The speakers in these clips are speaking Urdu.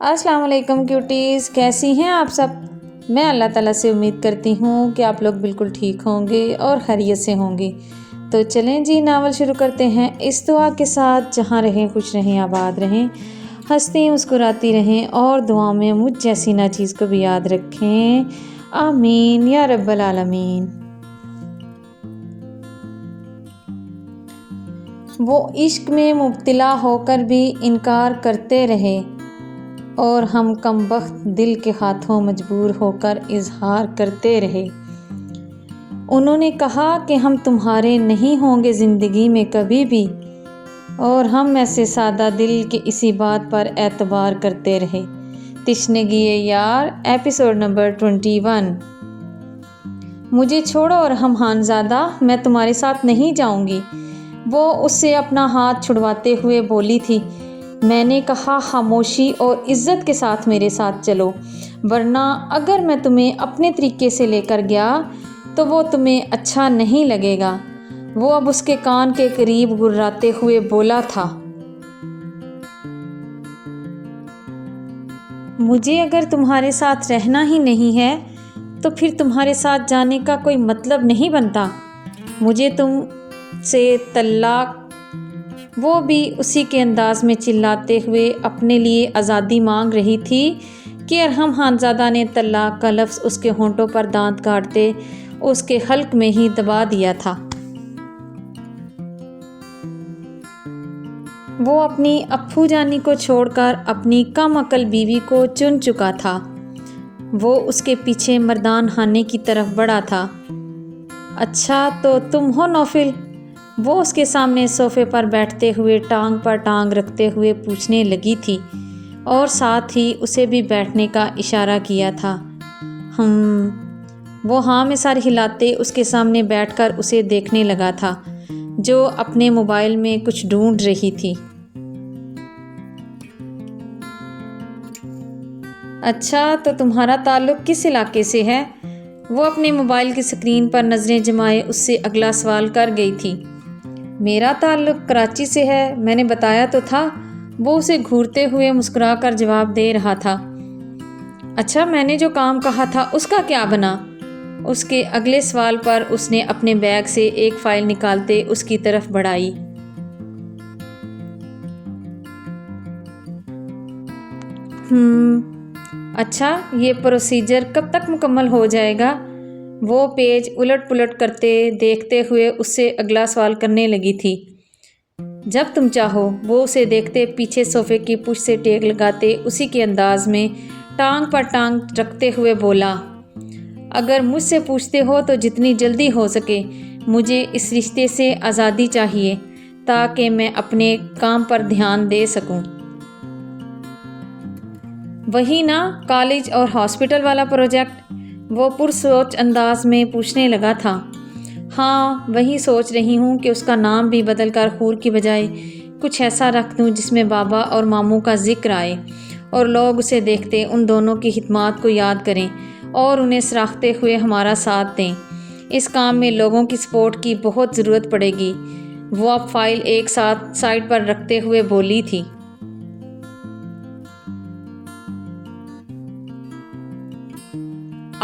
السلام علیکم کیوٹیز، کیسی ہیں آپ سب؟ میں اللہ تعالیٰ سے امید کرتی ہوں کہ آپ لوگ بالکل ٹھیک ہوں گے اور خیریت سے ہوں گے۔ تو چلیں جی، ناول شروع کرتے ہیں اس دعا کے ساتھ: جہاں رہیں خوش رہیں، آباد رہیں، ہنستی مسکراتی رہیں اور دعا میں مجھ جیسی ناچیز کو بھی یاد رکھیں، آمین یا رب العالمین۔ وہ عشق میں مبتلا ہو کر بھی انکار کرتے رہے اور ہم کم بخت دل کے ہاتھوں مجبور ہو کر اظہار کرتے رہے۔ انہوں نے کہا کہ ہم تمہارے نہیں ہوں گے زندگی میں کبھی بھی، اور ہم ایسے سادہ دل کے اسی بات پر اعتبار کرتے رہے۔ تشنگی یار، ایپیسوڈ نمبر 21۔ مجھے چھوڑو اور ہم خانزادہ، میں تمہارے ساتھ نہیں جاؤں گی، وہ اس سے اپنا ہاتھ چھڑواتے ہوئے بولی تھی۔ میں نے کہا، خاموشی اور عزت کے ساتھ میرے ساتھ چلو، ورنہ اگر میں تمہیں اپنے طریقے سے لے کر گیا تو وہ تمہیں اچھا نہیں لگے گا۔ وہ اب اس کے کان کے قریب گرراتے ہوئے بولا تھا۔ مجھے اگر تمہارے ساتھ رہنا ہی نہیں ہے تو پھر تمہارے ساتھ جانے کا کوئی مطلب نہیں بنتا۔ مجھے تم سے طلاق۔ وہ بھی اسی کے انداز میں چلاتے ہوئے اپنے لیے آزادی مانگ رہی تھی کہ ارحم خانزادہ نے طلاق کا لفظ اس کے ہونٹوں پر دانت کاٹتے اس کے حلق میں ہی دبا دیا تھا۔ وہ اپنی اپھو جانی کو چھوڑ کر اپنی کم عقل بیوی کو چن چکا تھا۔ وہ اس کے پیچھے مردان خانے کی طرف بڑھا تھا۔ اچھا تو تم ہو نوفل؟ وہ اس کے سامنے صوفے پر بیٹھتے ہوئے ٹانگ پر ٹانگ رکھتے ہوئے پوچھنے لگی تھی، اور ساتھ ہی اسے بھی بیٹھنے کا اشارہ کیا تھا۔ وہ ہاں میں سر ہلاتے اس کے سامنے بیٹھ کر اسے دیکھنے لگا تھا، جو اپنے موبائل میں کچھ ڈھونڈ رہی تھی۔ اچھا تو تمہارا تعلق کس علاقے سے ہے؟ وہ اپنے موبائل کی سکرین پر نظریں جمائے اس سے اگلا سوال کر گئی تھی۔ میرا تعلق کراچی سے ہے، میں نے بتایا تو تھا، وہ اسے گھورتے ہوئے مسکرا کر جواب دے رہا تھا۔ اچھا، میں نے جو کام کہا تھا اس کا کیا بنا؟ اس کے اگلے سوال پر اس نے اپنے بیگ سے ایک فائل نکالتے اس کی طرف بڑھائی۔ اچھا، یہ پروسیجر کب تک مکمل ہو جائے گا؟ وہ پیج الٹ پلٹ کرتے دیکھتے ہوئے اس سے اگلا سوال کرنے لگی تھی۔ جب تم چاہو، وہ اسے دیکھتے پیچھے صوفے کی پشت سے ٹیک لگاتے اسی کے انداز میں ٹانگ پر ٹانگ رکھتے ہوئے بولا۔ اگر مجھ سے پوچھتے ہو تو جتنی جلدی ہو سکے، مجھے اس رشتے سے آزادی چاہیے تاکہ میں اپنے کام پر دھیان دے سکوں۔ وہی نا، کالج اور ہاسپٹل والا پروجیکٹ؟ وہ پرسوچ انداز میں پوچھنے لگا تھا۔ ہاں، وہی سوچ رہی ہوں کہ اس کا نام بھی بدل کر خور کی بجائے کچھ ایسا رکھ دوں جس میں بابا اور ماموں کا ذکر آئے، اور لوگ اسے دیکھتے ان دونوں کی خدمات کو یاد کریں اور انہیں سراہتے ہوئے ہمارا ساتھ دیں۔ اس کام میں لوگوں کی سپورٹ کی بہت ضرورت پڑے گی۔ وہ اب فائل ایک ساتھ سائڈ پر رکھتے ہوئے بولی تھی۔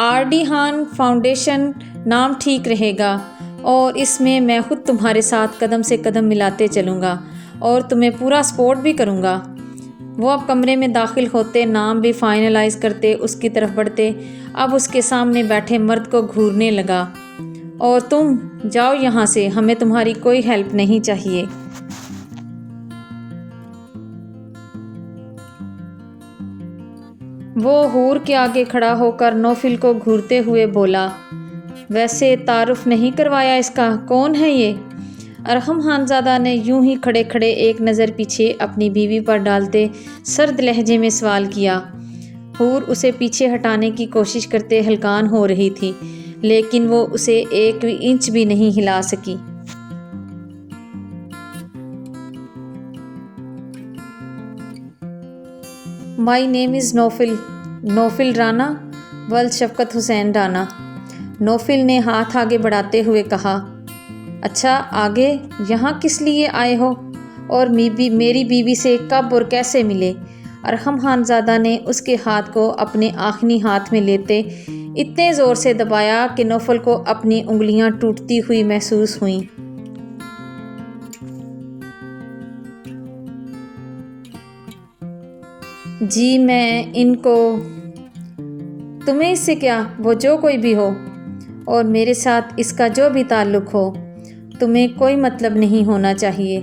آر ڈی خان فاؤنڈیشن نام ٹھیک رہے گا، اور اس میں میں خود تمہارے ساتھ قدم سے قدم ملاتے چلوں گا اور تمہیں پورا سپورٹ بھی کروں گا۔ وہ اب کمرے میں داخل ہوتے، نام بھی فائنلائز کرتے اس کی طرف بڑھتے اب اس کے سامنے بیٹھے مرد کو گھورنے لگا۔ اور تم جاؤ یہاں سے، ہمیں تمہاری کوئی ہیلپ نہیں چاہیے۔ وہ حور کے آگے کھڑا ہو کر نوفل کو گھورتے ہوئے بولا۔ ویسے تعارف نہیں کروایا اس کا، کون ہے یہ؟ ارحم خانزادہ نے یوں ہی کھڑے کھڑے ایک نظر پیچھے اپنی بیوی پر ڈالتے سرد لہجے میں سوال کیا۔ حور اسے پیچھے ہٹانے کی کوشش کرتے ہلکان ہو رہی تھی، لیکن وہ اسے ایک انچ بھی نہیں ہلا سکی۔ مائی نیم از نوفل، نوفل رانا، ولد شفقت حسین رانا۔ نوفل نے ہاتھ آگے بڑھاتے ہوئے کہا۔ اچھا، آگے یہاں کس لیے آئے ہو، اور میری بیوی سے کب اور کیسے ملے؟ ارحم خانزادہ نے اس کے ہاتھ کو اپنے آخری ہاتھ میں لیتے اتنے زور سے دبایا کہ نوفل کو اپنی انگلیاں ٹوٹتی ہوئی محسوس ہوئیں۔ جی میں ان کو، تمہیں اس سے کیا، وہ جو کوئی بھی ہو، اور میرے ساتھ اس کا جو بھی تعلق ہو، تمہیں کوئی مطلب نہیں ہونا چاہیے،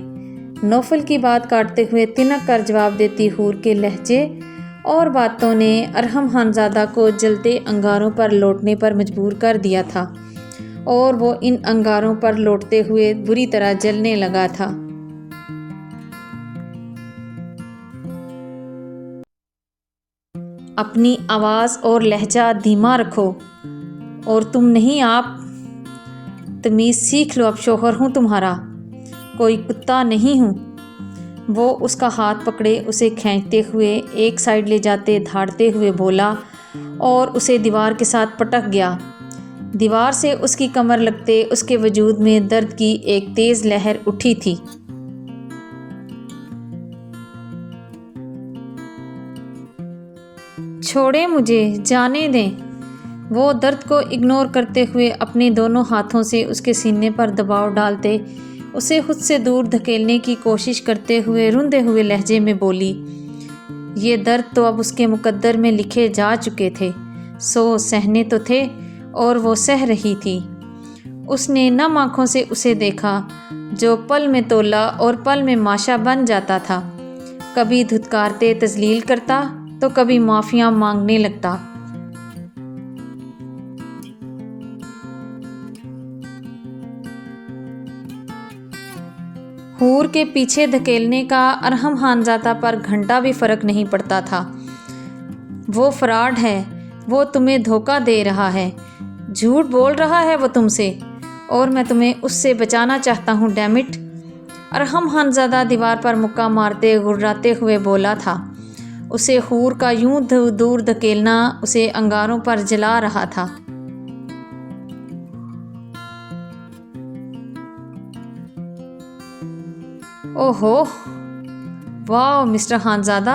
نوفل کی بات کاٹتے ہوئے تنک کر جواب دیتی حور کے لہجے اور باتوں نے ارحم خانزادہ کو جلتے انگاروں پر لوٹنے پر مجبور کر دیا تھا، اور وہ ان انگاروں پر لوٹتے ہوئے بری طرح جلنے لگا تھا۔ اپنی آواز اور لہجہ دھیما رکھو، اور تم نہیں، آپ تمیز سیکھ لو، اب شوہر ہوں تمہارا، کوئی کتا نہیں ہوں۔ وہ اس کا ہاتھ پکڑے اسے کھینچتے ہوئے ایک سائیڈ لے جاتے دھاڑتے ہوئے بولا اور اسے دیوار کے ساتھ پٹک گیا۔ دیوار سے اس کی کمر لگتے اس کے وجود میں درد کی ایک تیز لہر اٹھی تھی۔ چھوڑیں مجھے، جانے دیں۔ وہ درد کو اگنور کرتے ہوئے اپنے دونوں ہاتھوں سے اس کے سینے پر دباؤ ڈالتے اسے خود سے دور دھکیلنے کی کوشش کرتے ہوئے روندے ہوئے لہجے میں بولی، یہ درد تو اب اس کے مقدر میں لکھے جا چکے تھے، سو سہنے تو تھے، اور وہ سہ رہی تھی۔ اس نے نم آنکھوں سے اسے دیکھا جو پل میں تولا اور پل میں ماشا بن جاتا تھا، کبھی دھتکارتے تذلیل کرتا تو کبھی معافیاں مانگنے لگتا۔ حور کے پیچھے دھکیلنے کا ارحم خانزادہ پر گھنٹا بھی فرق نہیں پڑتا تھا۔ وہ فراڈ ہے، وہ تمہیں دھوکہ دے رہا ہے، جھوٹ بول رہا ہے وہ تم سے، اور میں تمہیں اس سے بچانا چاہتا ہوں، ڈیم اٹ۔ ارحم خانزادہ دیوار پر مکہ مارتے گھرراتے ہوئے بولا تھا۔ اسے حور کا یوں دور دھکیلنا اسے انگاروں پر جلا رہا تھا۔ اوہو، واو مسٹر خانزادہ،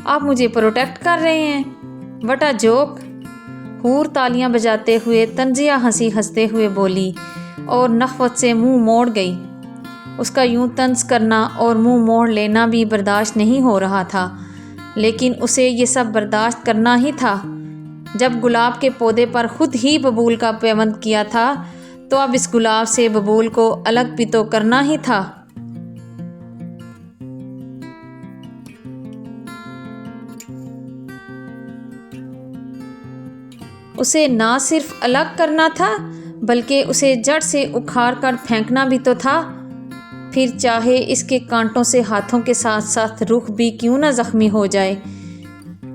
آپ مجھے پروٹیکٹ کر رہے ہیں، وٹ اے جوک۔ حور تالیاں بجاتے ہوئے طنزیہ ہنسی ہنستے ہوئے بولی اور نخوت سے منہ موڑ گئی۔ اس کا یوں طنز کرنا اور منہ موڑ لینا بھی برداشت نہیں ہو رہا تھا، لیکن اسے یہ سب برداشت کرنا ہی تھا۔ جب گلاب کے پودے پر خود ہی ببول کا پیوند کیا تھا تو اب اس گلاب سے ببول کو الگ بھی تو کرنا ہی تھا۔ اسے نہ صرف الگ کرنا تھا بلکہ اسے جڑ سے اکھاڑ کر پھینکنا بھی تو تھا، پھر چاہے اس کے کانٹوں سے ہاتھوں کے ساتھ ساتھ رخ بھی کیوں نہ زخمی ہو جائے۔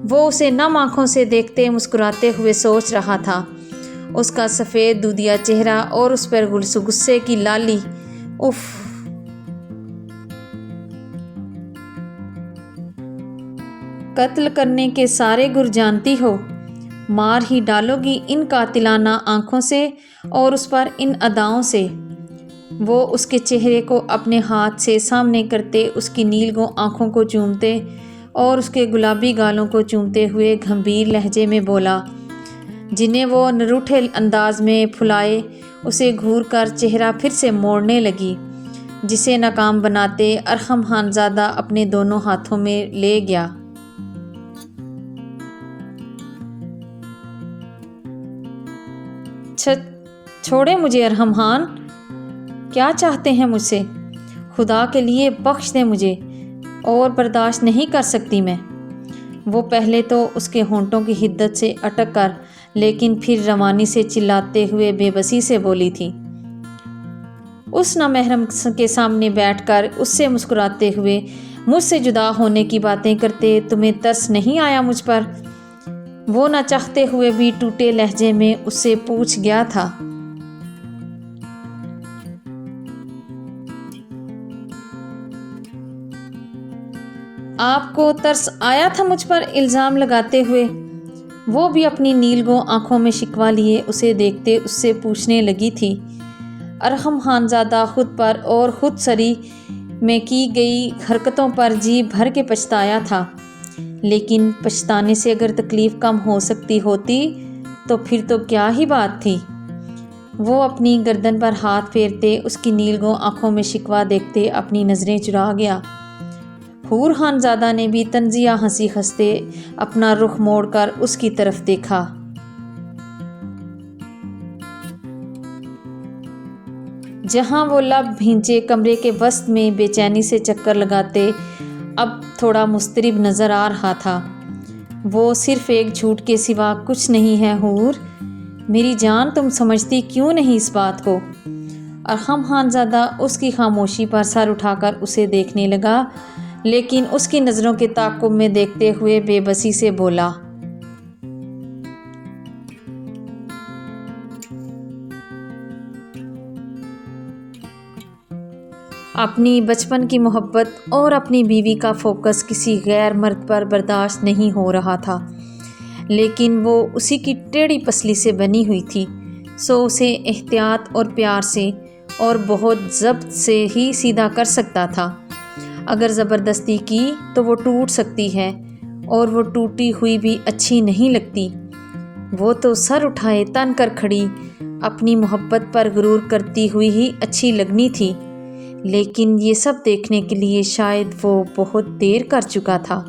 وہ اسے نم آنکھوں سے دیکھتے مسکراتے ہوئے سوچ رہا تھا، اس کا سفید دودیا چہرہ اور اس پر غصے کی لالی، اف۔ قتل کرنے کے سارے گر جانتی ہو، مار ہی ڈالو گی ان قاتلانہ آنکھوں سے اور اس پر ان اداؤں سے۔ وہ اس کے چہرے کو اپنے ہاتھ سے سامنے کرتے اس کی نیلگوں آنکھوں کو چومتے اور اس کے گلابی گالوں کو چومتے ہوئے گھمبیر لہجے میں بولا، جنہیں وہ نروٹھے انداز میں پھلائے اسے گھور کر چہرہ پھر سے موڑنے لگی، جسے ناکام بناتے ارحم خانزادہ اپنے دونوں ہاتھوں میں لے گیا۔ چھوڑے مجھے ارحم خان، کیا چاہتے ہیں مجھ سے؟ خدا کے لیے بخش دیں مجھے، اور برداشت نہیں کر سکتی میں۔ وہ پہلے تو اس کے ہونٹوں کی حدت سے اٹک کر لیکن پھر روانی سے چلاتے ہوئے بے بسی سے بولی تھی۔ اس نامحرم کے سامنے بیٹھ کر اس سے مسکراتے ہوئے مجھ سے جدا ہونے کی باتیں کرتے تمہیں ترس نہیں آیا مجھ پر؟ وہ نہ چاہتے ہوئے بھی ٹوٹے لہجے میں اس سے پوچھ گیا تھا۔ آپ کو ترس آیا تھا مجھ پر الزام لگاتے ہوئے؟ وہ بھی اپنی نیلگوں آنکھوں میں شکوہ لیے اسے دیکھتے اس سے پوچھنے لگی تھی۔ ارحم خانزادہ خود پر اور خود سری میں کی گئی حرکتوں پر جی بھر کے پچھتایا تھا۔ لیکن پچھتانے سے اگر تکلیف کم ہو سکتی ہوتی تو پھر تو کیا ہی بات تھی۔ وہ اپنی گردن پر ہاتھ پھیرتے اس کی نیلگوں آنکھوں میں شکوہ دیکھتے اپنی نظریں چرا گیا۔ حور خانزادہ نے بھی طنزیہ ہنسی ہنستے اپنا رخ موڑ کر اس کی طرف دیکھا۔ جہاں وہ لب بھینچے کمرے کے وسط میں بے چینی سے چکر لگاتے اب تھوڑا مضطرب نظر آ رہا تھا۔ وہ صرف ایک جھوٹ کے سوا کچھ نہیں ہے حور، میری جان تم سمجھتی کیوں نہیں اس بات کو؟ ارحم خانزادہ اس کی خاموشی پر سر اٹھا کر اسے دیکھنے لگا، لیکن اس کی نظروں کے تعاقب میں دیکھتے ہوئے بے بسی سے بولا، اپنی بچپن کی محبت اور اپنی بیوی کا فوکس کسی غیر مرد پر برداشت نہیں ہو رہا تھا، لیکن وہ اسی کی ٹیڑھی پسلی سے بنی ہوئی تھی، سو اسے احتیاط اور پیار سے اور بہت ضبط سے ہی سیدھا کر سکتا تھا۔ اگر زبردستی کی تو وہ ٹوٹ سکتی ہے، اور وہ ٹوٹی ہوئی بھی اچھی نہیں لگتی۔ وہ تو سر اٹھائے تن کر کھڑی اپنی محبت پر غرور کرتی ہوئی ہی اچھی لگنی تھی، لیکن یہ سب دیکھنے کے لیے شاید وہ بہت دیر کر چکا تھا۔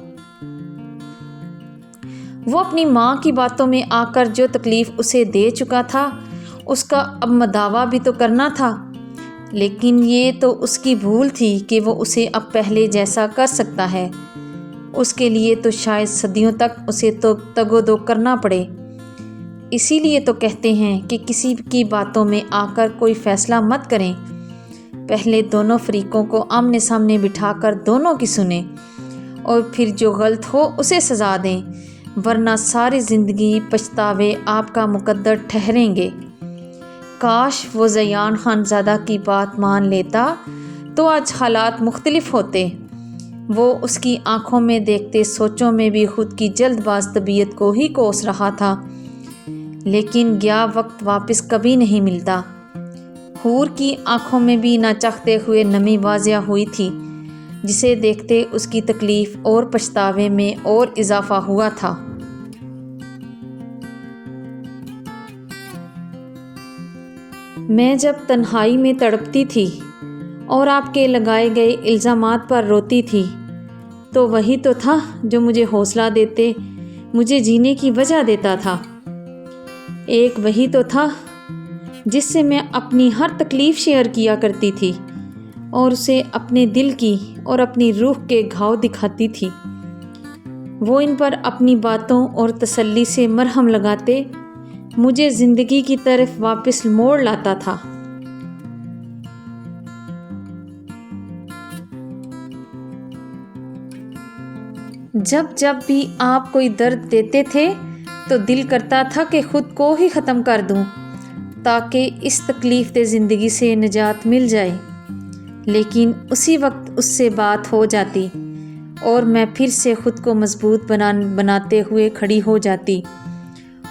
وہ اپنی ماں کی باتوں میں آ کر جو تکلیف اسے دے چکا تھا اس کا اب مداوع بھی تو کرنا تھا، لیکن یہ تو اس کی بھول تھی کہ وہ اسے اب پہلے جیسا کر سکتا ہے۔ اس کے لیے تو شاید صدیوں تک اسے تو تگ و دو کرنا پڑے۔ اسی لیے تو کہتے ہیں کہ کسی کی باتوں میں آ کر کوئی فیصلہ مت کریں، پہلے دونوں فریقوں کو آمنے سامنے بٹھا کر دونوں کی سنیں، اور پھر جو غلط ہو اسے سزا دیں، ورنہ ساری زندگی پچھتاوے آپ کا مقدر ٹھہریں گے۔ کاش وہ زیان خانزادہ کی بات مان لیتا تو آج حالات مختلف ہوتے۔ وہ اس کی آنکھوں میں دیکھتے سوچوں میں بھی خود کی جلد باز طبیعت کو ہی کوس رہا تھا، لیکن گیا وقت واپس کبھی نہیں ملتا۔ حور کی آنکھوں میں بھی نہ چاہتے ہوئے نمی واضح ہوئی تھی، جسے دیکھتے اس کی تکلیف اور پچھتاوے میں اور اضافہ ہوا تھا۔ میں جب تنہائی میں تڑپتی تھی اور آپ کے لگائے گئے الزامات پر روتی تھی تو وہی تو تھا جو مجھے حوصلہ دیتے، مجھے جینے کی وجہ دیتا تھا۔ ایک وہی تو تھا جس سے میں اپنی ہر تکلیف شیئر کیا کرتی تھی اور اسے اپنے دل کی اور اپنی روح کے گھاؤ دکھاتی تھی۔ وہ ان پر اپنی باتوں اور تسلی سے مرہم لگاتے مجھے زندگی کی طرف واپس موڑ لاتا تھا۔ جب جب بھی آپ کوئی درد دیتے تھے تو دل کرتا تھا کہ خود کو ہی ختم کر دوں تاکہ اس تکلیف دہ زندگی سے نجات مل جائے، لیکن اسی وقت اس سے بات ہو جاتی اور میں پھر سے خود کو مضبوط بناتے ہوئے کھڑی ہو جاتی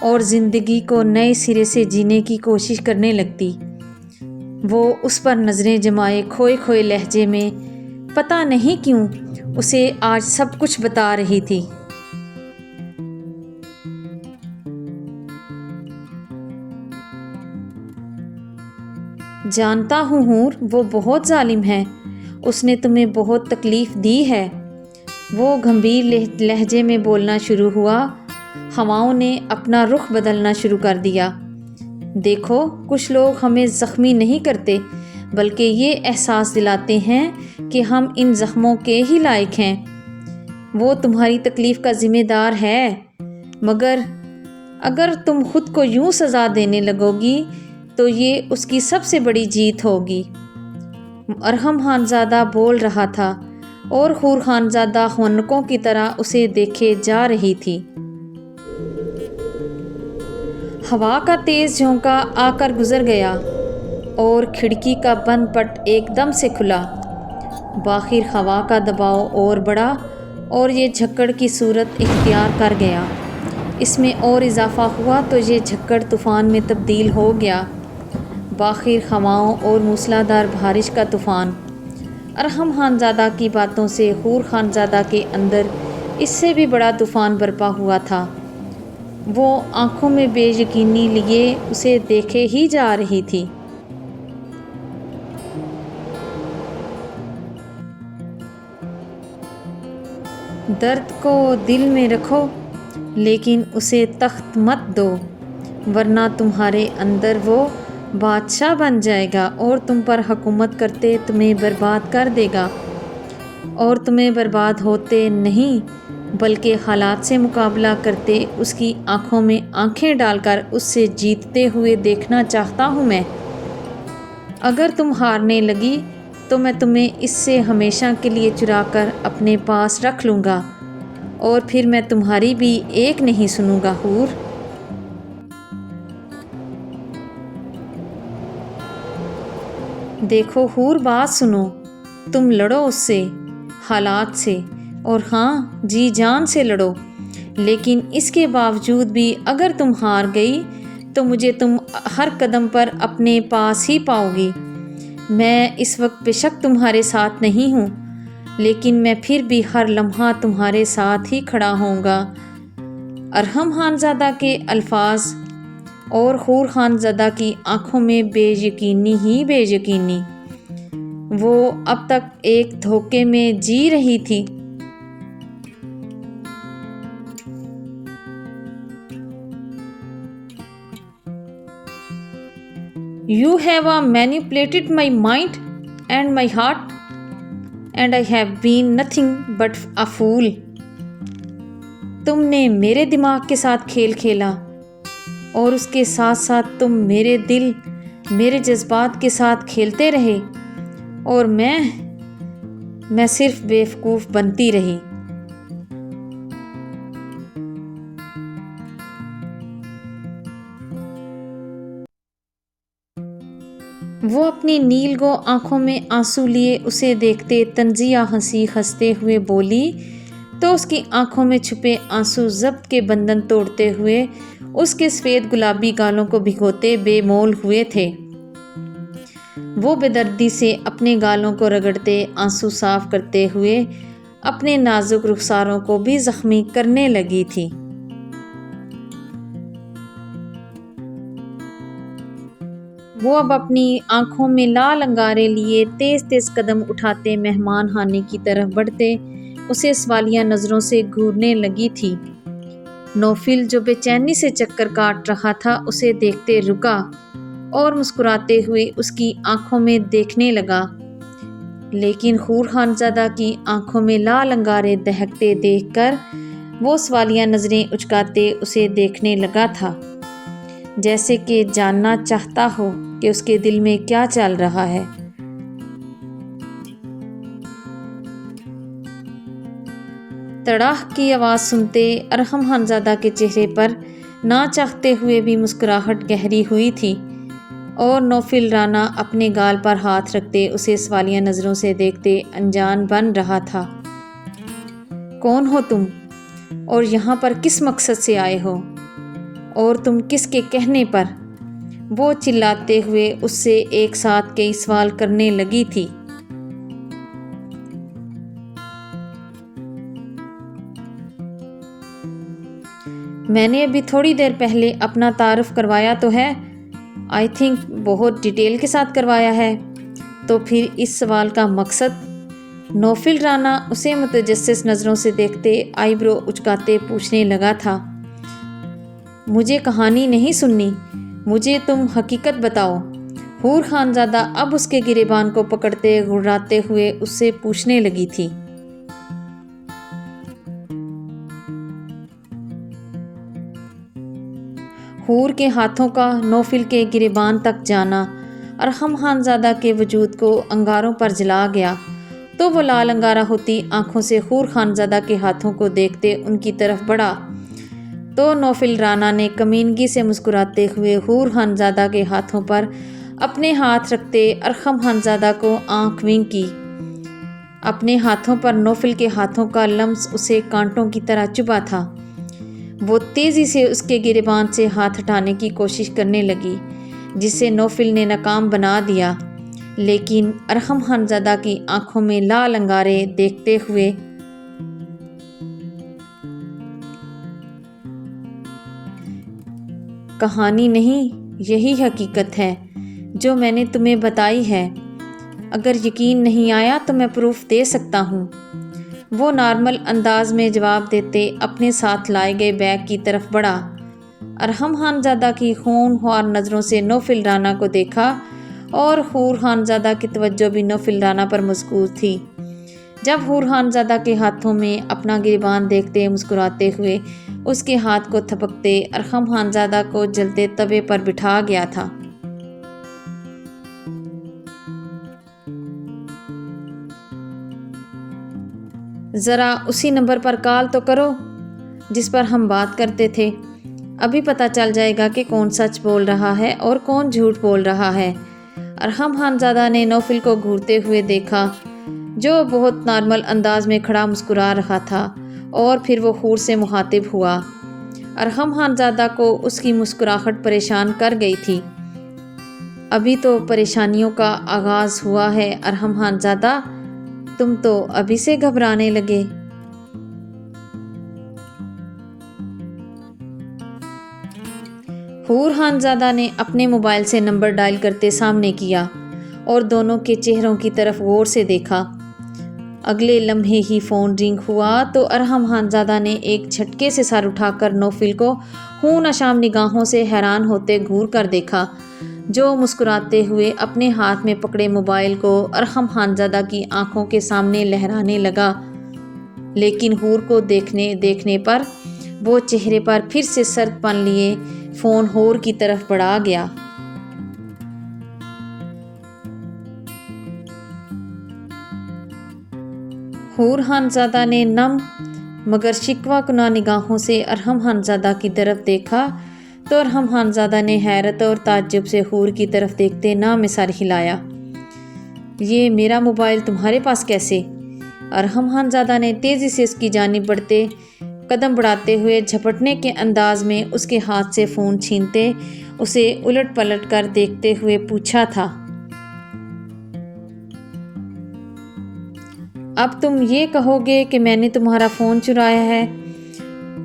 اور زندگی کو نئے سرے سے جینے کی کوشش کرنے لگتی۔ وہ اس پر نظریں جمائے کھوئے کھوئے لہجے میں پتہ نہیں کیوں اسے آج سب کچھ بتا رہی تھی۔ جانتا ہوں حور، وہ بہت ظالم ہے، اس نے تمہیں بہت تکلیف دی ہے۔ وہ گھمبیر لہجے میں بولنا شروع ہوا۔ ہواؤں نے اپنا رخ بدلنا شروع کر دیا۔ دیکھو، کچھ لوگ ہمیں زخمی نہیں کرتے بلکہ یہ احساس دلاتے ہیں کہ ہم ان زخموں کے ہی لائق ہیں۔ وہ تمہاری تکلیف کا ذمہ دار ہے، مگر اگر تم خود کو یوں سزا دینے لگو گی تو یہ اس کی سب سے بڑی جیت ہوگی۔ ارحم خانزادہ بول رہا تھا اور حور خانزادہ خونقوں کی طرح اسے دیکھے جا رہی تھی۔ ہوا کا تیز جھونکا آ کر گزر گیا اور کھڑکی کا بند پٹ ایک دم سے کھلا۔ بآخر ہوا کا دباؤ اور بڑھا اور یہ جھکڑ کی صورت اختیار کر گیا۔ اس میں اور اضافہ ہوا تو یہ جھکڑ طوفان میں تبدیل ہو گیا۔ بآخر ہواؤں اور موسلادھار بارش کا طوفان۔ ارحم خانزادہ کی باتوں سے حور خانزادہ کے اندر اس سے بھی بڑا طوفان برپا ہوا تھا۔ وہ آنکھوں میں بے یقینی لیے اسے دیکھے ہی جا رہی تھی۔ درد کو دل میں رکھو لیکن اسے تخت مت دو، ورنہ تمہارے اندر وہ بادشاہ بن جائے گا اور تم پر حکومت کرتے تمہیں برباد کر دے گا، اور تمہیں برباد ہوتے نہیں بلکہ حالات سے مقابلہ کرتے اس کی آنکھوں میں آنکھیں ڈال کر اس سے جیتتے ہوئے دیکھنا چاہتا ہوں میں۔ اگر تم ہارنے لگی تو میں تمہیں اس سے ہمیشہ کے لیے چرا کر اپنے پاس رکھ لوں گا، اور پھر میں تمہاری بھی ایک نہیں سنوں گا حور۔ دیکھو حور، بات سنو، تم لڑو اس سے، حالات سے، اور ہاں جی جان سے لڑو، لیکن اس کے باوجود بھی اگر تم ہار گئی تو مجھے تم ہر قدم پر اپنے پاس ہی پاؤ گی۔ میں اس وقت بے شک تمہارے ساتھ نہیں ہوں، لیکن میں پھر بھی ہر لمحہ تمہارے ساتھ ہی کھڑا ہوں گا۔ ارحم خانزادہ کے الفاظ، اور حور خانزادہ کی آنکھوں میں بے یقینی ہی بے یقینی۔ وہ اب تک ایک دھوکے میں جی رہی تھی۔ You have manipulated my mind and my heart, and I have been nothing but a fool. تم نے میرے دماغ کے ساتھ کھیل کھیلا، اور اس کے ساتھ ساتھ تم میرے دل، میرے جذبات کے ساتھ کھیلتے رہے، اور میں صرف بیوقوف بنتی رہی۔ وہ اپنی نیل گو آنکھوں میں آنسو لیے اسے دیکھتے طنزیہ ہنسی ہنستے ہوئے بولی، تو اس کی آنکھوں میں چھپے آنسو ضبط کے بندھن توڑتے ہوئے اس کے سفید گلابی گالوں کو بھگوتے بے مول ہوئے تھے۔ وہ بے دردی سے اپنے گالوں کو رگڑتے آنسو صاف کرتے ہوئے اپنے نازک رخساروں کو بھی زخمی کرنے لگی تھی۔ وہ اب اپنی آنکھوں میں لال انگارے لیے تیز تیز قدم اٹھاتے مہمان خانے کی طرف بڑھتے اسے سوالیہ نظروں سے گھورنے لگی تھی۔ نوفل جو بے چینی سے چکر کاٹ رہا تھا اسے دیکھتے رکا اور مسکراتے ہوئے اس کی آنکھوں میں دیکھنے لگا، لیکن حور خانزادہ کی آنکھوں میں لال انگارے دہکتے دیکھ کر وہ سوالیہ نظریں اچکاتے اسے دیکھنے لگا تھا، جیسے کہ جاننا چاہتا ہو کہ اس کے دل میں کیا چل رہا ہے۔ تڑاہ کی آواز سنتے ارحم خانزادہ کے چہرے پر نہ چاہتے ہوئے بھی مسکراہٹ گہری ہوئی تھی، اور نوفل رانا اپنے گال پر ہاتھ رکھتے اسے سوالیہ نظروں سے دیکھتے انجان بن رہا تھا۔ کون ہو تم، اور یہاں پر کس مقصد سے آئے ہو، اور تم کس کے کہنے پر؟ وہ چلاتے ہوئے اس سے ایک ساتھ کئی سوال کرنے لگی تھی۔ میں نے ابھی تھوڑی دیر پہلے اپنا تعارف کروایا تو ہے، آئی تھنک بہت ڈیٹیل کے ساتھ کروایا ہے، تو پھر اس سوال کا مقصد؟ نوفل رانا اسے متجسس نظروں سے دیکھتے آئی برو اچکاتے پوچھنے لگا تھا۔ مجھے کہانی نہیں سننی، مجھے تم حقیقت بتاؤ۔ حور خانزادہ اب اس کے گریبان کو پکڑتے گھراتے ہوئے اس سے پوچھنے لگی تھی۔ حور کے ہاتھوں کا نوفل کے گریبان تک جانا ارحم خانزادہ کے وجود کو انگاروں پر جلا گیا، تو وہ لال انگارہ ہوتی آنکھوں سے حور خانزادہ کے ہاتھوں کو دیکھتے ان کی طرف بڑھا، تو نوفل رانا نے کمینگی سے مسکراتے ہوئے حور خانزادہ کے ہاتھوں پر اپنے ہاتھ رکھتے ارحم خانزادہ کو آنکھ ونک کی۔ اپنے ہاتھوں پر نوفل کے ہاتھوں کا لمس اسے کانٹوں کی طرح چبھا تھا۔ وہ تیزی سے اس کے گریبان سے ہاتھ ہٹانے کی کوشش کرنے لگی، جسے نوفل نے ناکام بنا دیا، لیکن ارحم خانزادہ کی آنکھوں میں لال انگارے دیکھتے ہوئے کہانی نہیں، یہی حقیقت ہے جو میں نے تمہیں بتائی ہے۔ اگر یقین نہیں آیا تو میں پروف دے سکتا ہوں۔ وہ نارمل انداز میں جواب دیتے اپنے ساتھ لائے گئے بیگ کی طرف بڑھا۔ ارحم خانزادہ کی خونخوار نظروں سے نوفل رانا کو دیکھا اور حور خانزادہ کی توجہ بھی نوفل رانا پر مرکوز تھی۔ جب حور خانزادہ کے ہاتھوں میں اپنا گریبان دیکھتے مسکراتے ہوئے اس کے ہاتھ کو تھپکتے ارحم خانزادہ کو جلتے توے پر بٹھا گیا تھا۔ ذرا اسی نمبر پر کال تو کرو جس پر ہم بات کرتے تھے، ابھی پتہ چل جائے گا کہ کون سچ بول رہا ہے اور کون جھوٹ بول رہا ہے۔ ارحم خانزادہ نے نوفل کو گھورتے ہوئے دیکھا جو بہت نارمل انداز میں کھڑا مسکرا رہا تھا، اور پھر وہ حور سے مخاطب ہوا۔ ارحم خانزادہ کو اس کی مسکراہٹ پریشان کر گئی تھی۔ ابھی تو پریشانیوں کا آغاز ہوا ہے ارحم خانزادہ، تم تو ابھی سے گھبرانے لگے۔ حور خانزادہ نے اپنے موبائل سے نمبر ڈائل کرتے سامنے کیا اور دونوں کے چہروں کی طرف غور سے دیکھا۔ اگلے لمحے ہی فون رنگ ہوا تو ارحم خانزادہ نے ایک جھٹکے سے سر اٹھا کر نوفل کو خون اشام نگاہوں سے حیران ہوتے گھور کر دیکھا، جو مسکراتے ہوئے اپنے ہاتھ میں پکڑے موبائل کو ارحم خانزادہ کی آنکھوں کے سامنے لہرانے لگا۔ لیکن حور کو دیکھنے پر وہ چہرے پر پھر سے سرد پن لیے فون حور کی طرف بڑھا گیا۔ حور خانزادہ نے نم مگر شکوہ کناں نگاہوں سے ارحم خانزادہ کی طرف دیکھا تو ارحم خانزادہ نے حیرت اور تعجب سے حور کی طرف دیکھتے نہ میں سر ہلایا۔ یہ میرا موبائل تمہارے پاس کیسے؟ ارحم خانزادہ نے تیزی سے اس کی جانب بڑھتے قدم بڑھاتے ہوئے جھپٹنے کے انداز میں اس کے ہاتھ سے فون چھینتے اسے الٹ پلٹ کر دیکھتے ہوئے پوچھا تھا۔ اب تم یہ کہو گے کہ میں نے تمہارا فون چرایا ہے؟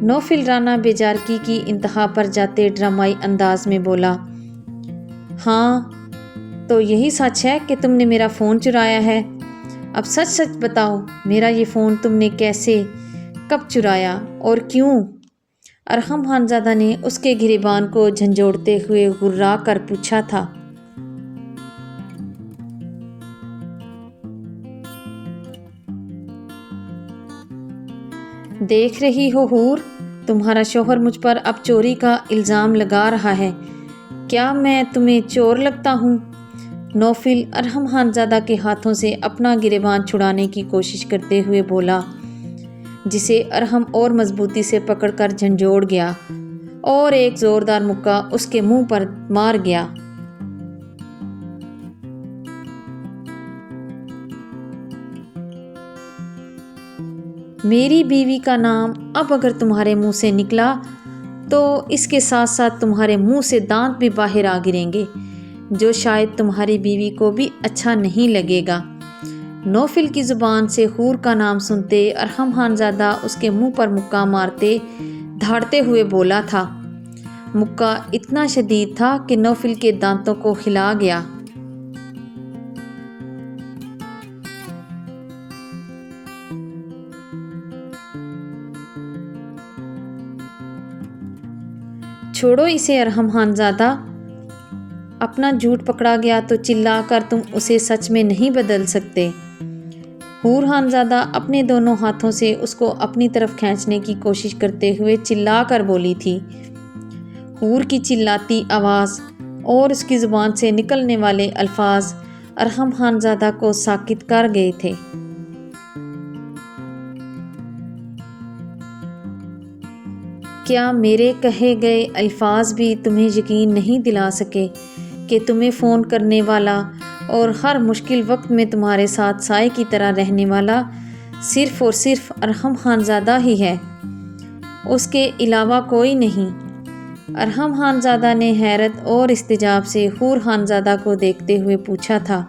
نوفل رانا بیزارگی کی انتہا پر جاتے ڈرامائی انداز میں بولا۔ ہاں تو یہی سچ ہے کہ تم نے میرا فون چرایا ہے؟ اب سچ سچ بتاؤ، میرا یہ فون تم نے کیسے، کب چرایا اور کیوں؟ ارحم خانزادہ نے اس کے گریبان کو جھنجھوڑتے ہوئے غرا کر پوچھا تھا۔ دیکھ رہی ہو حور، تمہارا شوہر مجھ پر اب چوری کا الزام لگا رہا ہے، کیا میں تمہیں چور لگتا ہوں؟ نوفل ارحم خانزادہ کے ہاتھوں سے اپنا گریبان چھڑانے کی کوشش کرتے ہوئے بولا، جسے ارحم اور مضبوطی سے پکڑ کر جھنجھوڑ گیا اور ایک زوردار مکہ اس کے منہ پر مار گیا۔ میری بیوی کا نام اب اگر تمہارے منہ سے نکلا تو اس کے ساتھ ساتھ تمہارے منہ سے دانت بھی باہر آ گریں گے، جو شاید تمہاری بیوی کو بھی اچھا نہیں لگے گا۔ نوفل کی زبان سے حور کا نام سنتے ارحم خانزادہ اس کے منہ پر مکہ مارتے دھاڑتے ہوئے بولا تھا۔ مکہ اتنا شدید تھا کہ نوفل کے دانتوں کو ہلا گیا۔ چھوڑو اسے ارحم خانزادہ، اپنا جھوٹ پکڑا گیا تو چلا کر تم اسے سچ میں نہیں بدل سکتے۔ حور خانزادہ اپنے دونوں ہاتھوں سے اس کو اپنی طرف کھینچنے کی کوشش کرتے ہوئے چلا کر بولی تھی۔ حور کی چلاتی آواز اور اس کی زبان سے نکلنے والے الفاظ ارحم خانزادہ کو ساکت کر گئے تھے۔ کیا میرے کہے گئے الفاظ بھی تمہیں یقین نہیں دلا سکے کہ تمہیں فون کرنے والا اور ہر مشکل وقت میں تمہارے ساتھ سائے کی طرح رہنے والا صرف اور صرف ارحم خانزادہ ہی ہے، اس کے علاوہ کوئی نہیں؟ ارحم خانزادہ نے حیرت اور استعجاب سے حور خانزادہ کو دیکھتے ہوئے پوچھا تھا۔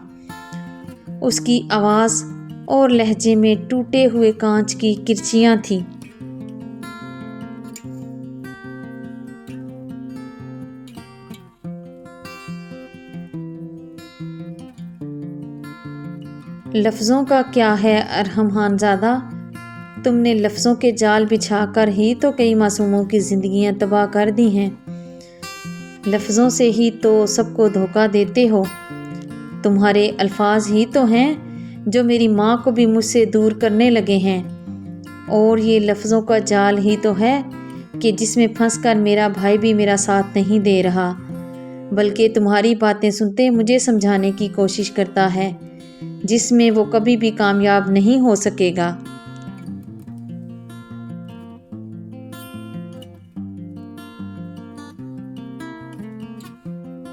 اس کی آواز اور لہجے میں ٹوٹے ہوئے کانچ کی کرچیاں تھیں۔ لفظوں کا کیا ہے ارحم خان زادہ، تم نے لفظوں کے جال بچھا کر ہی تو کئی معصوموں کی زندگیاں تباہ کر دی ہیں۔ لفظوں سے ہی تو سب کو دھوکہ دیتے ہو۔ تمہارے الفاظ ہی تو ہیں جو میری ماں کو بھی مجھ سے دور کرنے لگے ہیں، اور یہ لفظوں کا جال ہی تو ہے کہ جس میں پھنس کر میرا بھائی بھی میرا ساتھ نہیں دے رہا، بلکہ تمہاری باتیں سنتے مجھے سمجھانے کی کوشش کرتا ہے، جس میں وہ کبھی بھی کامیاب نہیں ہو سکے گا۔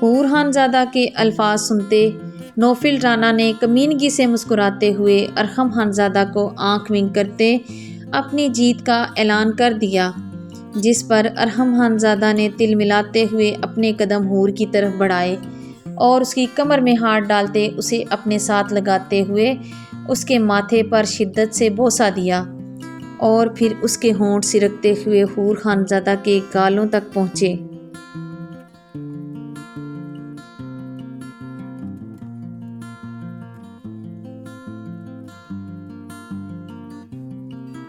حور خان زادہ کے الفاظ سنتے نوفل رانا نے کمینگی سے مسکراتے ہوئے ارحم خان زادہ کو آنکھ ونک کرتے اپنی جیت کا اعلان کر دیا، جس پر ارحم خان زادہ نے تل ملاتے ہوئے اپنے قدم حور کی طرف بڑھائے اور اس کی کمر میں ہاتھ ڈالتے اسے اپنے ساتھ لگاتے ہوئے اس کے ماتھے پر شدت سے بوسہ دیا، اور پھر اس کے ہونٹ سرکتے ہوئے حور خان زادہ کے گالوں تک پہنچے۔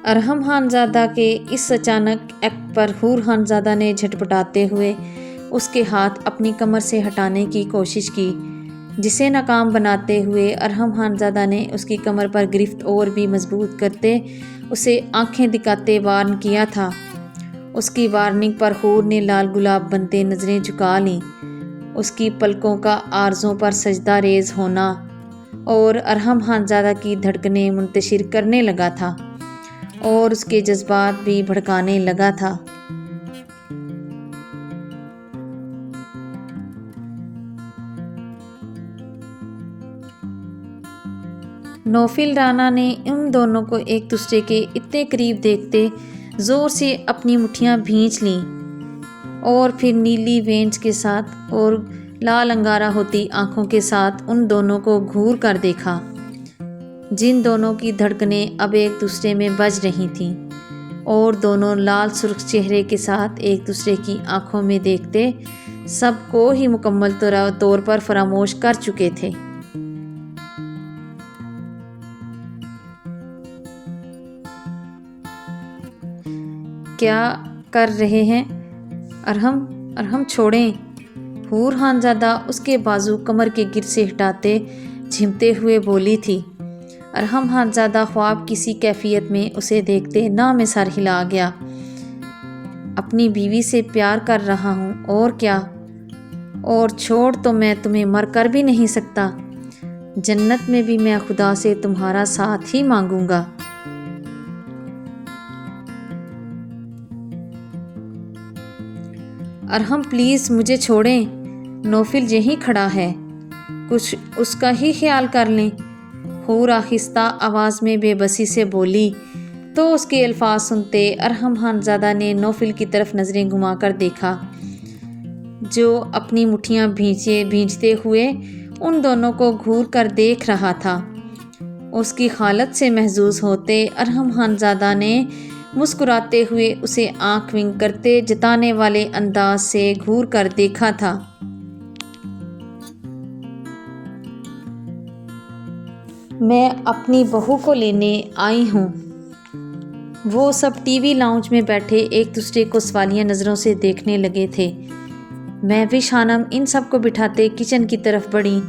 ارحم خان زادہ کے اس اچانک ایکٹ پر حور خان زادہ نے جھٹپٹاتے ہوئے اس کے ہاتھ اپنی کمر سے ہٹانے کی کوشش کی، جسے ناکام بناتے ہوئے ارحم خان زادہ نے اس کی کمر پر گرفت اور بھی مضبوط کرتے اسے آنکھیں دکھاتے وارن کیا تھا۔ اس کی وارننگ پر حور نے لال گلاب بنتے نظریں جھکا لیں۔ اس کی پلکوں کا آرزوں پر سجدہ ریز ہونا اور ارحم خان زادہ کی دھڑکنیں منتشر کرنے لگا تھا اور اس کے جذبات بھی بھڑکانے لگا تھا۔ نوفل رانا نے ان دونوں کو ایک دوسرے کے اتنے قریب دیکھتے زور سے اپنی مٹھیاں بھینچ لیں اور پھر نیلی وینس کے ساتھ اور لال انگارہ ہوتی آنکھوں کے ساتھ ان دونوں کو گھور کر دیکھا، جن دونوں کی دھڑکنیں اب ایک دوسرے میں بج رہی تھیں، اور دونوں لال سرخ چہرے کے ساتھ ایک دوسرے کی آنکھوں میں دیکھتے سب کو ہی مکمل طور پر فراموش کر چکے تھے۔ کیا کر رہے ہیں ارحم چھوڑیں۔ حور خان زادہ اس کے بازو کمر کے گر سے ہٹاتے جھمتے ہوئے بولی تھی۔ ارحم خان زادہ خواب کسی کیفیت میں اسے دیکھتے نہ میں سر ہلا گیا۔ اپنی بیوی سے پیار کر رہا ہوں اور کیا، اور چھوڑ تو میں تمہیں مر کر بھی نہیں سکتا، جنت میں بھی میں خدا سے تمہارا ساتھ ہی مانگوں گا۔ ارحم پلیز مجھے چھوڑیں، نوفل یہیں کھڑا ہے، کچھ اس کا ہی خیال کر لیں۔ حور آہستہ آواز میں بے بسی سے بولی تو اس کے الفاظ سنتے ارحم خان زادہ نے نوفل کی طرف نظریں گھما کر دیکھا، جو اپنی مٹھیاں بھینچتے ہوئے ان دونوں کو گھور کر دیکھ رہا تھا۔ اس کی حالت سے محظوظ ہوتے ارحم خان زادہ نے مسکراتے ہوئے اسے آنکھ ونک کرتے جتانے والے انداز سے گھور کر دیکھا تھا۔ میں اپنی بہو کو لینے آئی ہوں۔ وہ سب ٹی وی لاؤنج میں بیٹھے ایک دوسرے کو سوالیہ نظروں سے دیکھنے لگے تھے۔ مہوش خانم ان سب کو بٹھاتے کچن کی طرف بڑھیں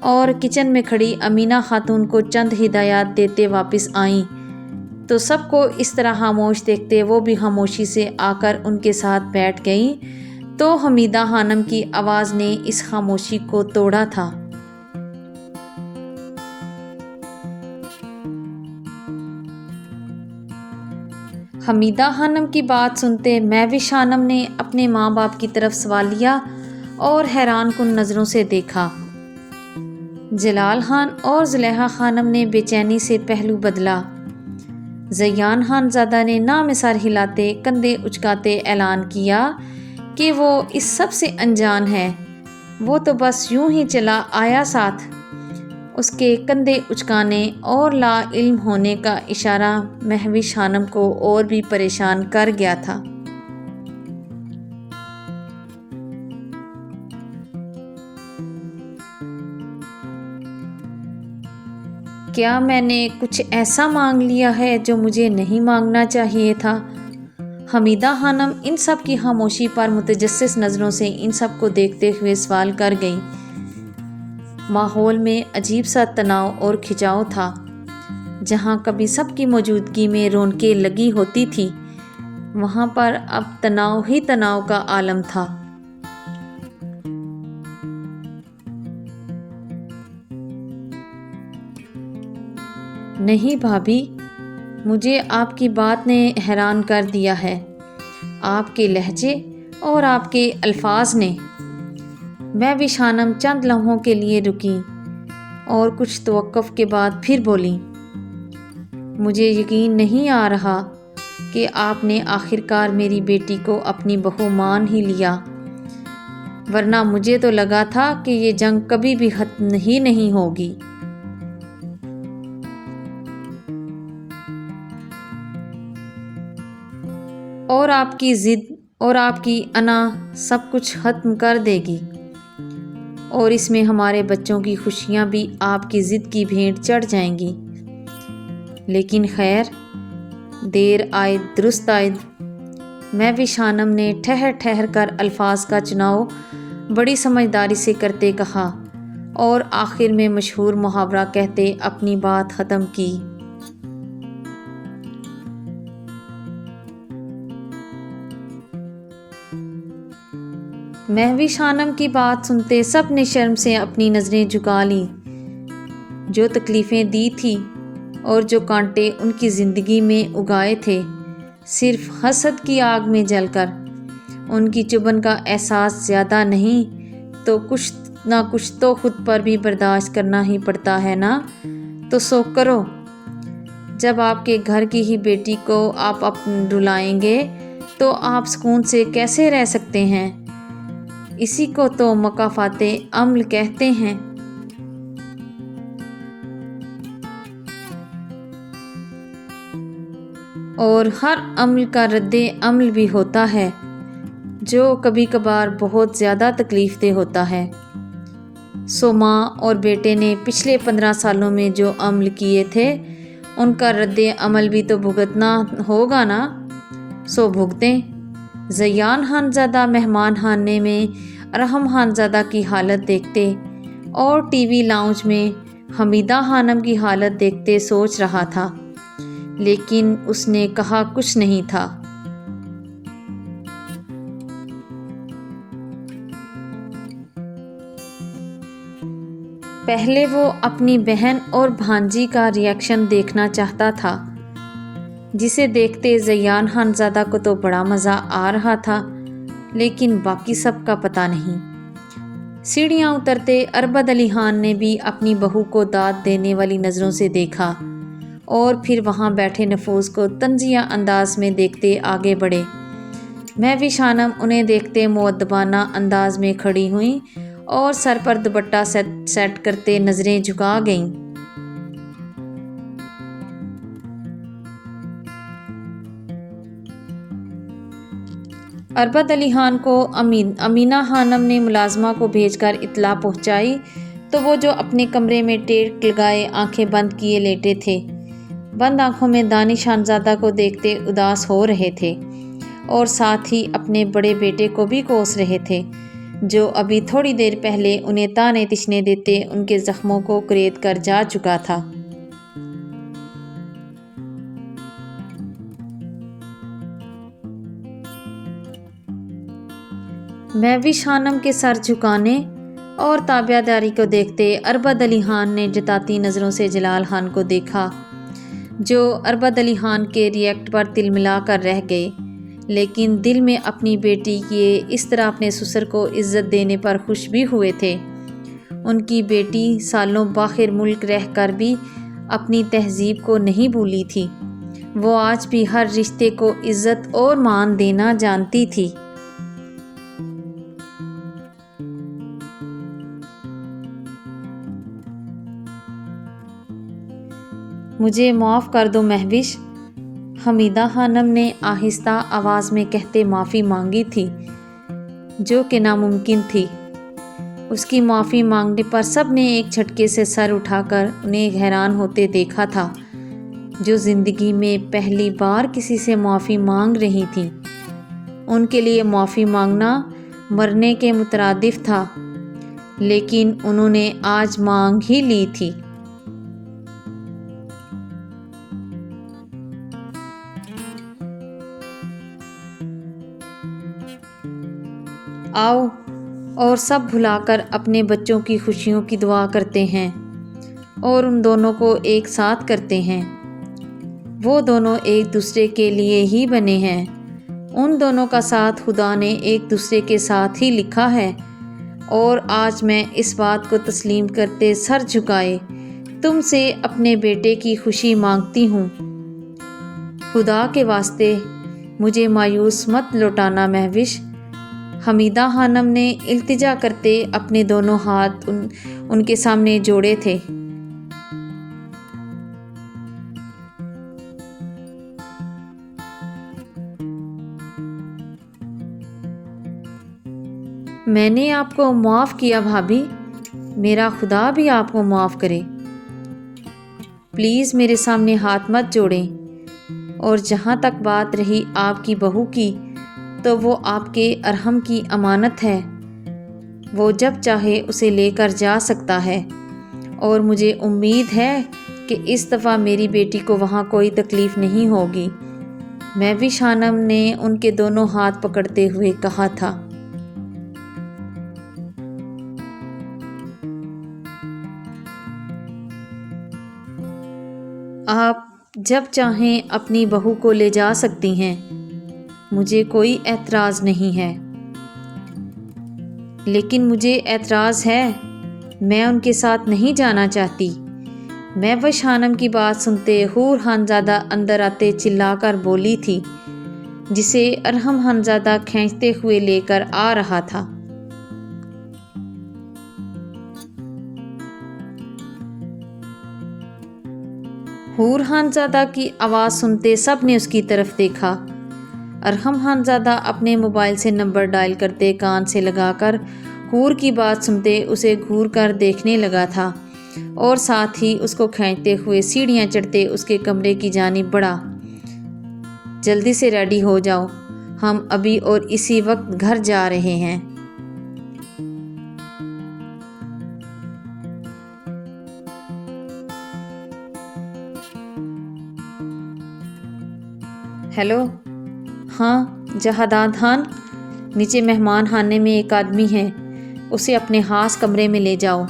اور کچن میں کھڑی امینہ خاتون کو چند ہدایات دیتے واپس آئیں، تو سب کو اس طرح خاموش دیکھتے وہ بھی خاموشی سے آ کر ان کے ساتھ بیٹھ گئیں، تو حمیدہ خانم کی آواز نے اس خاموشی کو توڑا تھا۔ حمیدہ خانم کی بات سنتے مہوش خانم نے اپنے ماں باپ کی طرف سوالیہ اور حیران کن نظروں سے دیکھا۔ جلال خان اور زلیخا خانم نے بے چینی سے پہلو بدلا۔ زیان خان زادہ نے نہ میں سر ہلاتے کندھے اچکاتے اعلان کیا کہ وہ اس سب سے انجان ہے، وہ تو بس یوں ہی چلا آیا ساتھ۔ اس کے کندھے اچکانے اور لا علم ہونے کا اشارہ مہوش خانم کو اور بھی پریشان کر گیا تھا۔ کیا میں نے کچھ ایسا مانگ لیا ہے جو مجھے نہیں مانگنا چاہیے تھا؟ حمیدہ خانم ان سب کی خاموشی پر متجسس نظروں سے ان سب کو دیکھتے ہوئے سوال کر گئیں۔ ماحول میں عجیب سا تناؤ اور کھنچاؤ تھا۔ جہاں کبھی سب کی موجودگی میں رونقیں لگی ہوتی تھی، وہاں پر اب تناؤ ہی تناؤ کا عالم تھا۔ نہیں بھابھی، مجھے آپ کی بات نے حیران کر دیا ہے، آپ کے لہجے اور آپ کے الفاظ نے۔ میں بھی شانم چند لمحوں کے لیے رکیں اور کچھ توقف کے بعد پھر بولیں، مجھے یقین نہیں آ رہا کہ آپ نے آخر کار میری بیٹی کو اپنی بہو مان ہی لیا، ورنہ مجھے تو لگا تھا کہ یہ جنگ کبھی بھی ختم ہی نہیں ہوگی۔ اور آپ کی ضد اور آپ کی انا سب کچھ ختم کر دے گی، اور اس میں ہمارے بچوں کی خوشیاں بھی آپ کی ضد کی بھینٹ چڑھ جائیں گی۔ لیکن خیر، دیر آئے درست آئے۔ میں بھی شانم نے ٹھہر ٹھہر کر الفاظ کا چناؤ بڑی سمجھداری سے کرتے کہا اور آخر میں مشہور محاورہ کہتے اپنی بات ختم کی۔ مہوی شانم کی بات سنتے سب نے شرم سے اپنی نظریں جھکا لیں۔ جو تکلیفیں دی تھی اور جو کانٹے ان کی زندگی میں اگائے تھے، صرف حسد کی آگ میں جل کر ان کی چبھن کا احساس زیادہ نہیں تو کچھ نہ کچھ تو خود پر بھی برداشت کرنا ہی پڑتا ہے نا۔ تو سو کرو، جب آپ کے گھر کی ہی بیٹی کو آپ رلائیں گے تو آپ سکون سے کیسے رہ سکتے ہیں؟ اسی کو تو مکافات عمل کہتے ہیں۔ اور ہر عمل کا رد عمل بھی ہوتا ہے، جو کبھی کبھار بہت زیادہ تکلیف دہ ہوتا ہے۔ سو ماں اور بیٹے نے پچھلے 15 سالوں میں جو عمل کیے تھے، ان کا رد عمل بھی تو بھگتنا ہوگا نا۔ سو بھگتیں۔ زیان خانزادہ مہمان خانے میں ارحم خانزادہ کی حالت دیکھتے اور ٹی وی لاؤنج میں حمیدہ خانم کی حالت دیکھتے سوچ رہا تھا، لیکن اس نے کہا کچھ نہیں تھا۔ پہلے وہ اپنی بہن اور بھانجی کا ریئیکشن دیکھنا چاہتا تھا، جسے دیکھتے زیان خانزادہ کو تو بڑا مزہ آ رہا تھا، لیکن باقی سب کا پتہ نہیں۔ سیڑھیاں اترتے اربد علی خان نے بھی اپنی بہو کو داد دینے والی نظروں سے دیکھا اور پھر وہاں بیٹھے نفوذ کو طنزیہ انداز میں دیکھتے آگے بڑھے۔ مہوی شانم انہیں دیکھتے مؤدبانہ انداز میں کھڑی ہوئیں اور سر پر دوپٹہ سیٹ کرتے نظریں جھکا گئیں۔ اربد علی خان کو امینہ خانم نے ملازمہ کو بھیج کر اطلاع پہنچائی تو وہ جو اپنے کمرے میں ٹیک لگائے آنکھیں بند کیے لیٹے تھے، بند آنکھوں میں دانش خانزادہ کو دیکھتے اداس ہو رہے تھے اور ساتھ ہی اپنے بڑے بیٹے کو بھی کوس رہے تھے، جو ابھی تھوڑی دیر پہلے انہیں تانے تشنے دیتے ان کے زخموں کو کرید کر جا چکا تھا۔ مہوی شانم کے سر جھکانے اور تابع داری کو دیکھتے اربد علی خان نے جتاتی نظروں سے جلال خان کو دیکھا، جو اربد علی خان کے ریئیکٹ پر تل ملا کر رہ گئے، لیکن دل میں اپنی بیٹی کے اس طرح اپنے سسر کو عزت دینے پر خوش بھی ہوئے تھے۔ ان کی بیٹی سالوں باہر ملک رہ کر بھی اپنی تہذیب کو نہیں بھولی تھی، وہ آج بھی ہر رشتے کو عزت اور مان دینا جانتی تھی۔ مجھے معاف کر دو مہوش، حمیدہ خانم نے آہستہ آواز میں کہتے معافی مانگی تھی، جو کہ ناممکن تھی۔ اس کی معافی مانگنے پر سب نے ایک جھٹکے سے سر اٹھا کر انہیں حیران ہوتے دیکھا تھا، جو زندگی میں پہلی بار کسی سے معافی مانگ رہی تھیں۔ ان کے لیے معافی مانگنا مرنے کے مترادف تھا، لیکن انہوں نے آج مانگ ہی لی تھی۔ آؤ اور سب بھلا کر اپنے بچوں کی خوشیوں کی دعا کرتے ہیں اور ان دونوں کو ایک ساتھ کرتے ہیں۔ وہ دونوں ایک دوسرے کے لیے ہی بنے ہیں۔ ان دونوں کا ساتھ خدا نے ایک دوسرے کے ساتھ ہی لکھا ہے، اور آج میں اس بات کو تسلیم کرتے سر جھکائے تم سے اپنے بیٹے کی خوشی مانگتی ہوں۔ خدا کے واسطے مجھے مایوس مت لوٹانا مہوش۔ حمیدہ خانم نے التجا کرتے اپنے دونوں ہاتھ ان کے سامنے جوڑے تھے۔ میں نے آپ کو معاف کیا بھابھی، میرا خدا بھی آپ کو معاف کرے۔ پلیز میرے سامنے ہاتھ مت جوڑیں، اور جہاں تک بات رہی آپ کی بہو کی، تو وہ آپ کے ارحم کی امانت ہے۔ وہ جب چاہے اسے لے کر جا سکتا ہے، اور مجھے امید ہے کہ اس دفعہ میری بیٹی کو وہاں کوئی تکلیف نہیں ہوگی، مہوش خانم نے ان کے دونوں ہاتھ پکڑتے ہوئے کہا تھا۔ آپ جب چاہیں اپنی بہو کو لے جا سکتی ہیں، مجھے کوئی اعتراض نہیں ہے، لیکن مجھے اعتراض ہے، میں ان کے ساتھ نہیں جانا چاہتی۔ مہوش خانم کی بات سنتے حور خانزادہ اندر آتے چلا کر بولی تھی، جسے ارحم خانزادہ کھینچتے ہوئے لے کر آ رہا تھا۔ حور خانزادہ کی آواز سنتے سب نے اس کی طرف دیکھا۔ ارحم خانزادہ اپنے موبائل سے نمبر ڈائل کرتے کان سے لگا کر حور کی بات سنتے اسے گھور کر دیکھنے لگا تھا، اور ساتھ ہی اس کو کھینچتے ہوئے سیڑھیاں چڑھتے اس کے کمرے کی جانب بڑھا۔ جلدی سے ریڈی ہو جاؤ، ہم ابھی اور اسی وقت گھر جا رہے ہیں۔ ہیلو، ہاں جہاداد خان، نیچے مہمان خانے میں ایک آدمی ہے، اسے اپنے خاص کمرے میں لے جاؤ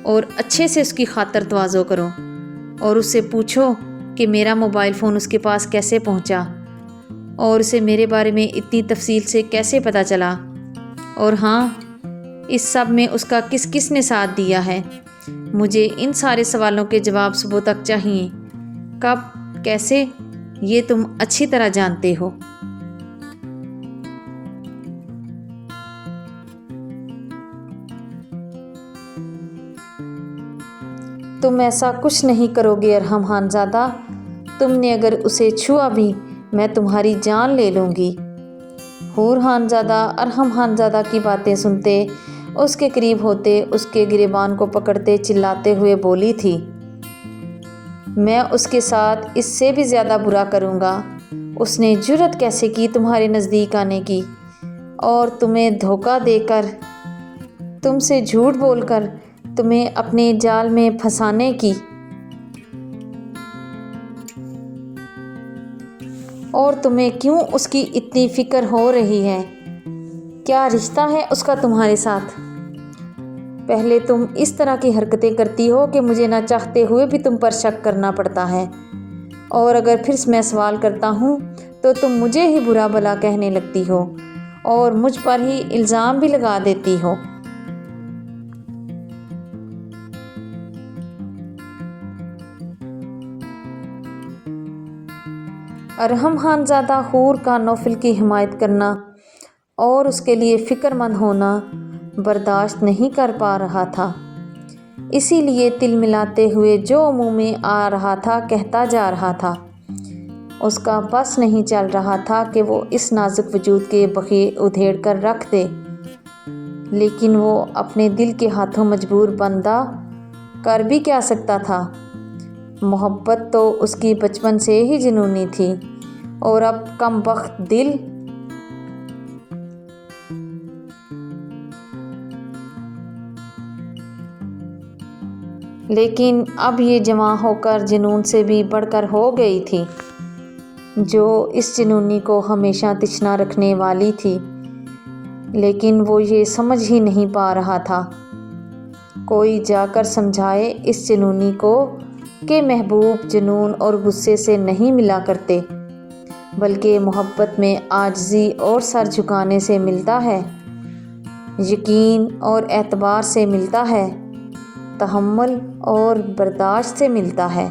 اور اچھے سے اس کی خاطر تواضع کرو، اور اس سے پوچھو کہ میرا موبائل فون اس کے پاس کیسے پہنچا، اور اسے میرے بارے میں اتنی تفصیل سے کیسے پتہ چلا، اور ہاں اس سب میں اس کا کس کس نے ساتھ دیا ہے۔ مجھے ان سارے سوالوں کے جواب صبح تک چاہیے۔ کب، کیسے، یہ تم اچھی طرح جانتے ہو۔ تم ایسا کچھ نہیں کرو گے ارحم خانزادہ، تم نے اگر اسے چھوا بھی میں تمہاری جان لے لوں گی۔ حور خانزادہ ارحم خانزادہ کی باتیں سنتے اس کے قریب ہوتے اس کے گریبان کو پکڑتے چلاتے ہوئے بولی تھی، میں اس کے ساتھ اس سے بھی زیادہ برا کروں گا۔ اس نے جرأت کیسے کی تمہارے نزدیک آنے کی، اور تمہیں دھوکہ دے کر، تم سے جھوٹ بول کر تمہیں اپنے جال میں پھنسانے کی، اور تمہیں کیوں اس کی اتنی فکر ہو رہی ہے؟ کیا رشتہ ہے اس کا تمہارے ساتھ؟ پہلے تم اس طرح کی حرکتیں کرتی ہو کہ مجھے نہ چاہتے ہوئے بھی تم پر شک کرنا پڑتا ہے، اور اگر پھر میں سوال کرتا ہوں تو تم مجھے ہی برا بھلا کہنے لگتی ہو اور مجھ پر ہی الزام بھی لگا دیتی ہو۔ ارحم خانزادہ حور کا نوفل کی حمایت کرنا اور اس کے لیے فکر مند ہونا برداشت نہیں کر پا رہا تھا، اسی لیے تل ملاتے ہوئے جو منہ میں آ رہا تھا کہتا جا رہا تھا۔ اس کا بس نہیں چل رہا تھا کہ وہ اس نازک وجود کے بخیے ادھیڑ کر رکھ دے۔ لیکن وہ اپنے دل کے ہاتھوں مجبور بندہ کر بھی کیا سکتا تھا؟ محبت تو اس کی بچپن سے ہی جنونی تھی، اور اب کم بخت دل لیکن اب یہ جوان ہو کر جنون سے بھی بڑھ کر ہو گئی تھی، جو اس جنونی کو ہمیشہ تشنا رکھنے والی تھی، لیکن وہ یہ سمجھ ہی نہیں پا رہا تھا۔ کوئی جا کر سمجھائے اس جنونی کو کہ محبوب جنون اور غصے سے نہیں ملا کرتے، بلکہ محبت میں عاجزی اور سر جھکانے سے ملتا ہے، یقین اور اعتبار سے ملتا ہے، تحمل اور برداشت سے ملتا ہے۔